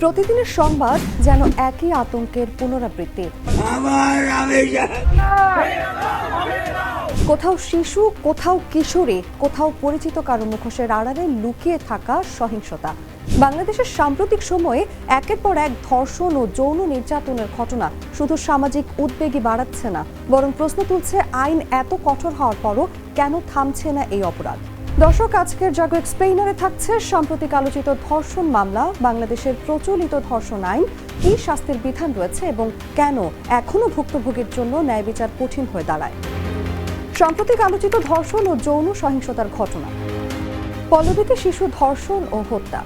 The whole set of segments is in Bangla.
প্রতিদিনের সংবাদ যেন একই আতঙ্কের পুনরাবৃত্তি। কোথাও শিশু, কোথাও কিশোরী, কোথাও পরিচিত কারো মুখোশের আড়ালে লুকিয়ে থাকা সহিংসতা। বাংলাদেশের সাম্প্রতিক সময়ে একের পর এক ধর্ষণ ও যৌন নির্যাতনের ঘটনা শুধু সামাজিক উদ্বেগই বাড়াচ্ছে না, বরং প্রশ্ন তুলছে আইন এত কঠোর হওয়ার পরও কেন থামছে না এই অপরাধ। দর্শক, আজকের জাগো এক্সপ্লেইনারে থাকছে সাম্প্রতিক আলোচিত ধর্ষণ মামলা, বাংলাদেশের প্রচলিত ধর্ষণ আইন, কি শাস্তির বিধান রয়েছে এবং কেন এখনো ভুক্তভোগীর জন্য ন্যায় বিচার কঠিন হয়ে দাঁড়ায়। সাম্প্রতিক আলোচিত ধর্ষণ ও যৌন সহিংসতার ঘটনা। পল্লবীতে শিশু ধর্ষণ ও হত্যা।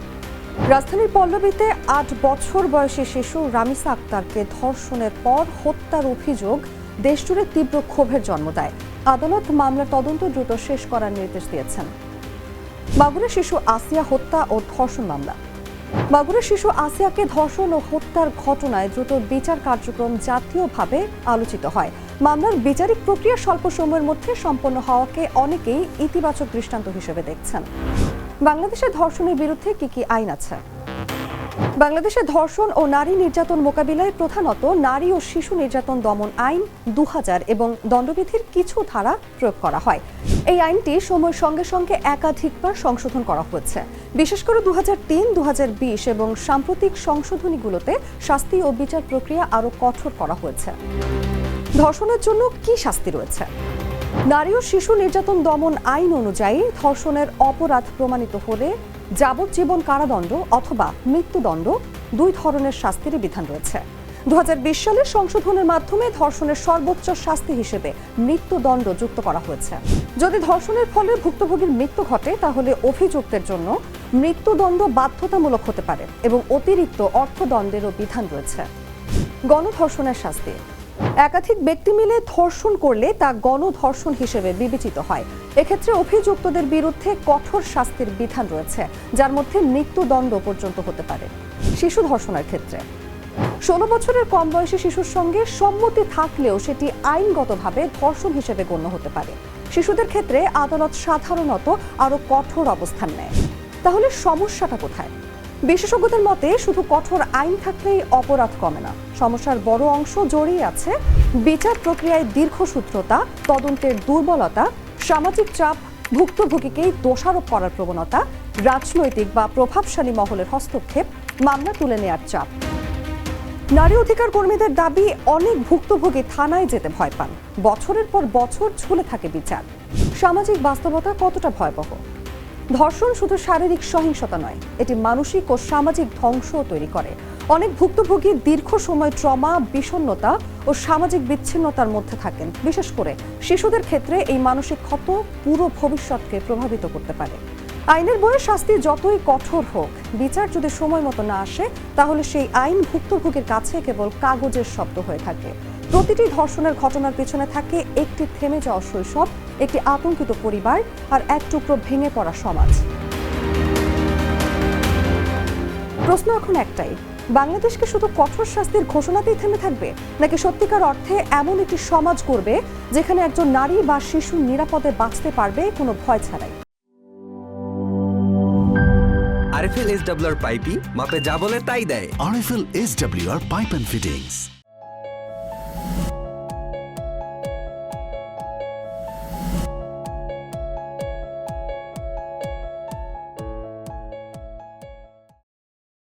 রাজধানীর পল্লবীতে ৮ বছর বয়সী শিশু রামিসা আক্তারকে ধর্ষণের পর হত্যার অভিযোগ দেশজুড়ে তীব্র ক্ষোভের জন্ম দেয়। আদালত মামলার তদন্ত দ্রুত শেষ করার নির্দেশ দিয়েছেন। মাগুরা শিশু আসিয়া হত্যা ও ধর্ষণ মামলা। মাগুরা শিশু আসিয়াকে ধর্ষণ ও হত্যার ঘটনায় দ্রুত বিচার কার্যক্রম জাতীয়ভাবে আলোচিত হয়। মামলার বিচারিক প্রক্রিয়া স্বল্প সময়ের মধ্যে সম্পন্ন হওয়াকে অনেকেই ইতিবাচক দৃষ্টান্ত হিসেবে দেখছেন। বাংলাদেশে ধর্ষণের বিরুদ্ধে কি আইন আছে? বাংলাদেশে ধর্ষণ ও নারী নির্যাতন মোকাবিলায় প্রধানত নারী ও শিশু নির্যাতন দমন আইন ২০০০ এবং দণ্ডবিধির কিছু ধারা প্রয়োগ করা হয়। এই আইনটি সময়ের সঙ্গে সঙ্গে একাধিকবার সংশোধন করা হয়েছে। বিশেষ করে ২০০৩, ২০২০ এবং সাম্প্রতিক সংশোধনীগুলোতে শাস্তি ও বিচার প্রক্রিয়া আরও কঠোর করা হয়েছে। ধর্ষণের জন্য কি শাস্তি রয়েছে? নারী ও শিশু নির্যাতন দমন আইন অনুযায়ী ধর্ষণের অপরাধ প্রমাণিত হলে যাবজ্জীবন কারাদণ্ড অথবা মৃত্যুদণ্ড, ২ ধরনের শাস্তির বিধান রয়েছে। ২০২০ সালের সংশোধনের মাধ্যমে ধর্ষণের সর্বোচ্চ শাস্তি হিসেবে মৃত্যুদণ্ড যুক্ত করা হয়েছে। যদি ধর্ষণের ফলে ভুক্তভোগীর মৃত্যু ঘটে তাহলে অভিযুক্তের জন্য মৃত্যুদণ্ড বাধ্যতামূলক হতে পারে এবং অতিরিক্ত অর্থদণ্ডেরও বিধান রয়েছে। গণধর্ষণের শাস্তি। একাধিক ব্যক্তি মিলে ধর্ষণ করলে তা গণধর্ষণ হিসেবে বিবেচিত হয়। এক্ষেত্রে অভিযুক্তদের বিরুদ্ধে কঠোর শাস্তির বিধান রয়েছে, যার মধ্যে মৃত্যুদণ্ড পর্যন্ত হতে পারে। শিশু ধর্ষণের ক্ষেত্রে ১৬ বছরের কম বয়সী শিশুর সঙ্গে সম্মতি থাকলেও সেটি আইনগতভাবে ধর্ষণ হিসেবে গণ্য হতে পারে। শিশুদের ক্ষেত্রে আদালত সাধারণত আরও কঠোর অবস্থান নেয়। তাহলে সমস্যাটা কোথায়? বিশেষজ্ঞদের মতে শুধু কঠোর আইন থাকলেই অপরাধ কমে না। সমস্যার বড় অংশ জড়িয়ে আছে বিচার প্রক্রিয়ায় দীর্ঘসূত্রতা, তদন্তের দুর্বলতা, সামাজিক চাপ, ভুক্তভোগীকেই দোষারোপ করার প্রবণতা, রাজনৈতিক বা প্রভাবশালী মহলের হস্তক্ষেপ, মামলা তুলে নেওয়ার চাপ। নারী অধিকার কর্মীদের দাবি, অনেক ভুক্তভোগী থানায় যেতে ভয় পান। বছরের পর বছর ঝুলে থাকে বিচার। সামাজিক বাস্তবতা কতটা ভয়াবহ? ধর্ষণ শুধু শারীরিক সহিংসতা নয়, এটি মানসিক ও সামাজিক ধ্বংসও তৈরি করে। অনেক ভুক্তভোগী দীর্ঘ সময় ট্রমা, বিষণ্ণতা ও সামাজিক বিচ্ছিন্নতার মধ্যে থাকেন। বিশেষ করে শিশুদের ক্ষেত্রে এই মানসিক ক্ষত পুরো ভবিষ্যৎকে প্রভাবিত করতে পারে। আইনের বইয়ে শাস্তি যতই কঠোর হোক, বিচার যদি সময় মতো না আসে তাহলে সেই আইন ভুক্তভোগীর কাছে কেবল কাগজের শব্দ হয়ে থাকে। প্রতিটি ধর্ষণের ঘটনার পেছনে থাকে একটি থেমে যাওয়া শৈশব, একটি আতঙ্কিত পরিবার আর এক টুকরো ভেঙে পড়া সমাজ। প্রশ্ন এখন একটাই, বাংলাদেশকে শুধু কঠোর শাস্তির ঘোষণাতেই থেমে থাকবে, নাকি সত্যিকার অর্থে এমন একটি সমাজ করবে যেখানে একজন নারী বা শিশু নিরাপদে বাঁচতে পারবে কোনো ভয় ছাড়াই? আরএফএল SWR পাইপই মাপে যা বলে তাই দেয়। RFL SWR pipe and fittings.